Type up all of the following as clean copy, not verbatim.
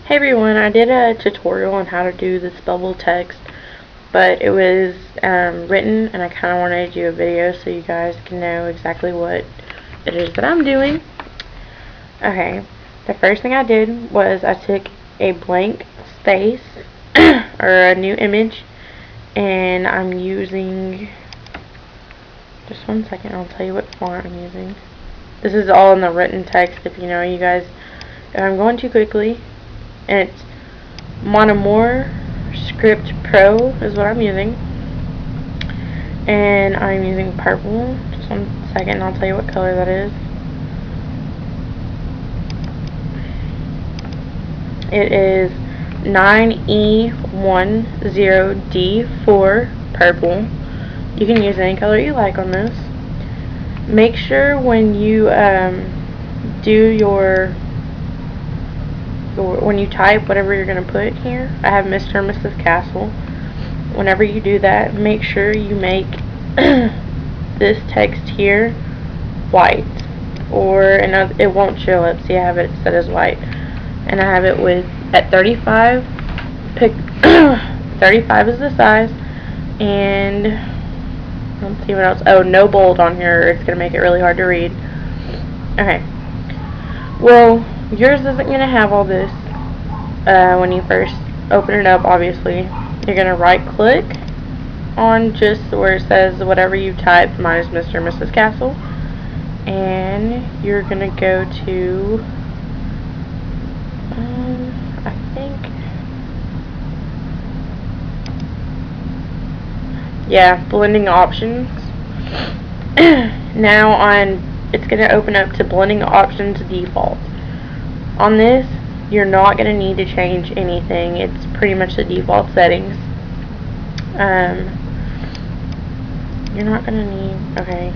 Hey everyone, I did a tutorial on how to do this bubble text, but it was written and I kind of wanted to do a video so you guys can know exactly what it is that I'm doing. Okay, the first thing I did was I took a blank space or a new image, and I'm using, just one second, I'll tell you what font I'm using. This is all in the written text if you know, you guys. If I'm going too quickly, and it's Monomore Script Pro is what I'm using, and I'm using purple. Just one second, I'll tell you what color that is. It is 9E10D4 purple. You can use any color you like on this. Make sure when you when you type whatever you're going to put here, I have Mr. and Mrs. Castle. Whenever you do that, make sure you make this text here white, or it won't show up. See, I have it set as white, and I have it at 35. 35 is the size, and let's see what else. Oh, no bold on here. It's going to make it really hard to read. Okay. Well, yours isn't going to have all this when you first open it up. Obviously, you're going to right click on just where it says whatever you typed minus Mr. and Mrs. Castle, and you're going to go to I think, yeah, blending options. Now it's going to open up to blending options default. On this, you're not going to need to change anything. It's pretty much the default settings. You're not going to need, okay,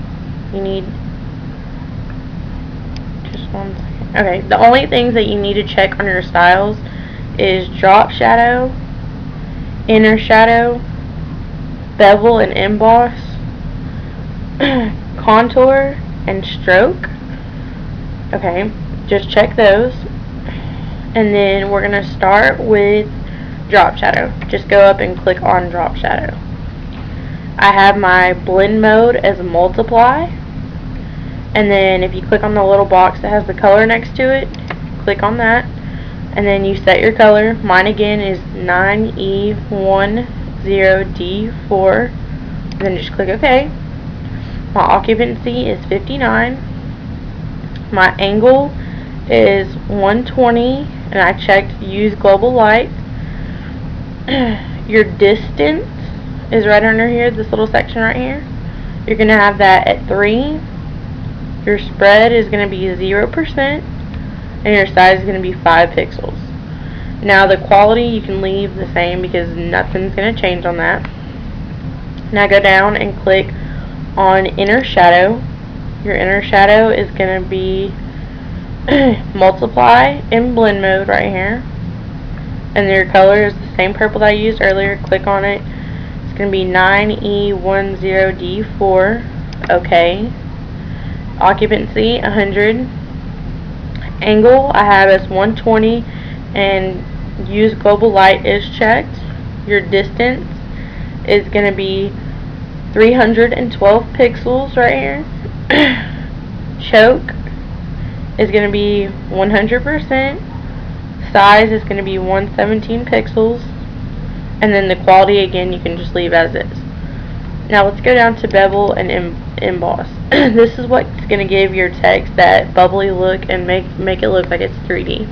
you need, just one second. Okay, the only things that you need to check on your styles is drop shadow, inner shadow, bevel and emboss, contour, and stroke. Okay, just check those. And then we're going to start with drop shadow. Just go up and click on drop shadow. I have my blend mode as multiply. And then if you click on the little box that has the color next to it, click on that. And then you set your color. Mine again is 9E10D4. And then just click OK. My occupancy is 59. My angle is 120, and I checked use global light. Your distance is right under here, this little section right here. You're going to have that at 3. Your spread is going to be 0%, and your size is going to be 5 pixels. Now the quality you can leave the same because nothing's going to change on that. Now go down and click on inner shadow. Your inner shadow is going to be multiply in blend mode right here, and your color is the same purple that I used earlier. Click on it. It's going to be 9E10D4. OK. Occupancy 100. Angle I have as 120, and use global light is checked. Your distance is going to be 312 pixels right here. Choke is going to be 100%. Size is going to be 117 pixels. And then the quality, again, you can just leave as is. Now let's go down to bevel and emboss. This is what's going to give your text that bubbly look and make it look like it's 3D.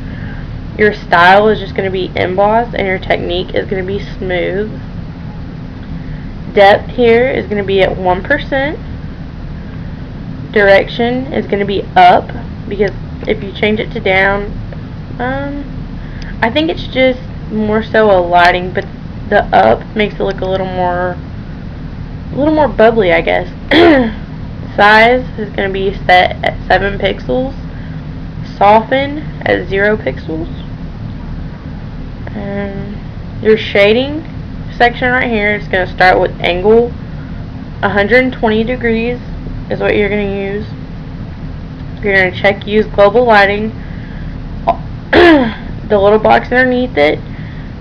Your style is just going to be emboss, and your technique is going to be smooth. Depth here is going to be at 1%. Direction is going to be up, because if you change it to down, I think it's just more so a lighting, but the up makes it look a little more bubbly, I guess. Size is going to be set at 7 pixels. Soften at 0 pixels. Your shading section right here is going to start with angle 120 degrees is what you're going to use. You're going to check use global lighting. the little box underneath it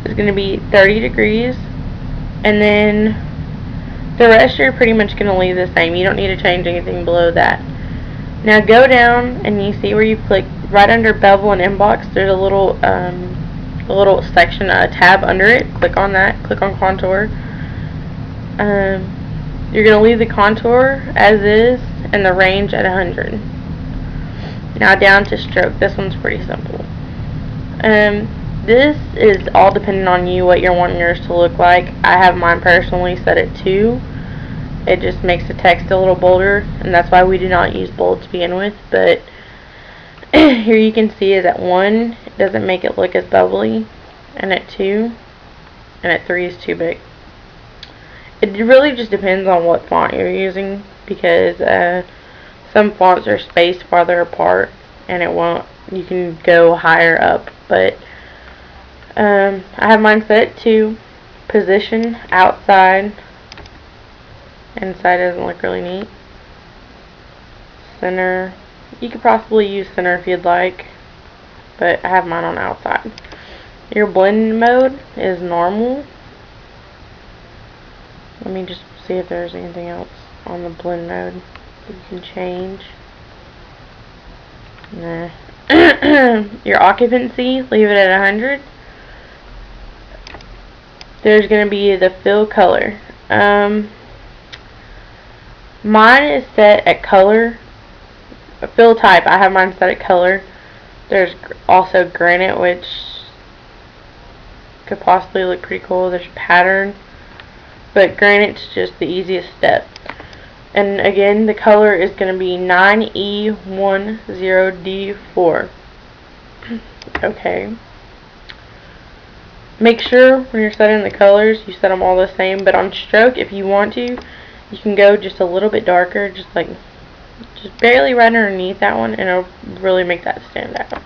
is going to be 30 degrees, and then the rest you're pretty much going to leave the same. You don't need to change anything below that. Now go down and you see where you click right under bevel and inbox. There's a little section, a tab under it. Click on that. Click on contour. You're going to leave the contour as is and the range at 100. Now down to stroke. This one's pretty simple. This is all dependent on you, what you're wanting yours to look like. I have mine personally set at 2. It just makes the text a little bolder, and that's why we do not use bold to begin with. But here you can see is at 1, it doesn't make it look as bubbly, and at 2, and at 3 is too big. It really just depends on what font you're using, because some fonts are spaced farther apart, and it won't. You can go higher up, but I have mine set to position outside. Inside doesn't look really neat. Center. You could possibly use center if you'd like, but I have mine on outside. Your blend mode is normal. Let me just see if there's anything else on the blend mode that you can change. Nah. Your occupancy, leave it at 100. There's going to be the fill color. Mine is set at color. Fill type, I have mine set at color. There's also granite, which could possibly look pretty cool. There's pattern, but granite's just the easiest step. And again, the color is going to be 9E10D4. Okay. Make sure when you're setting the colors, you set them all the same. But on stroke, if you want to, you can go just a little bit darker, just barely right underneath that one, and it'll really make that stand out.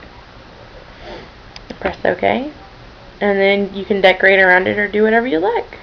Press OK, and then you can decorate around it or do whatever you like.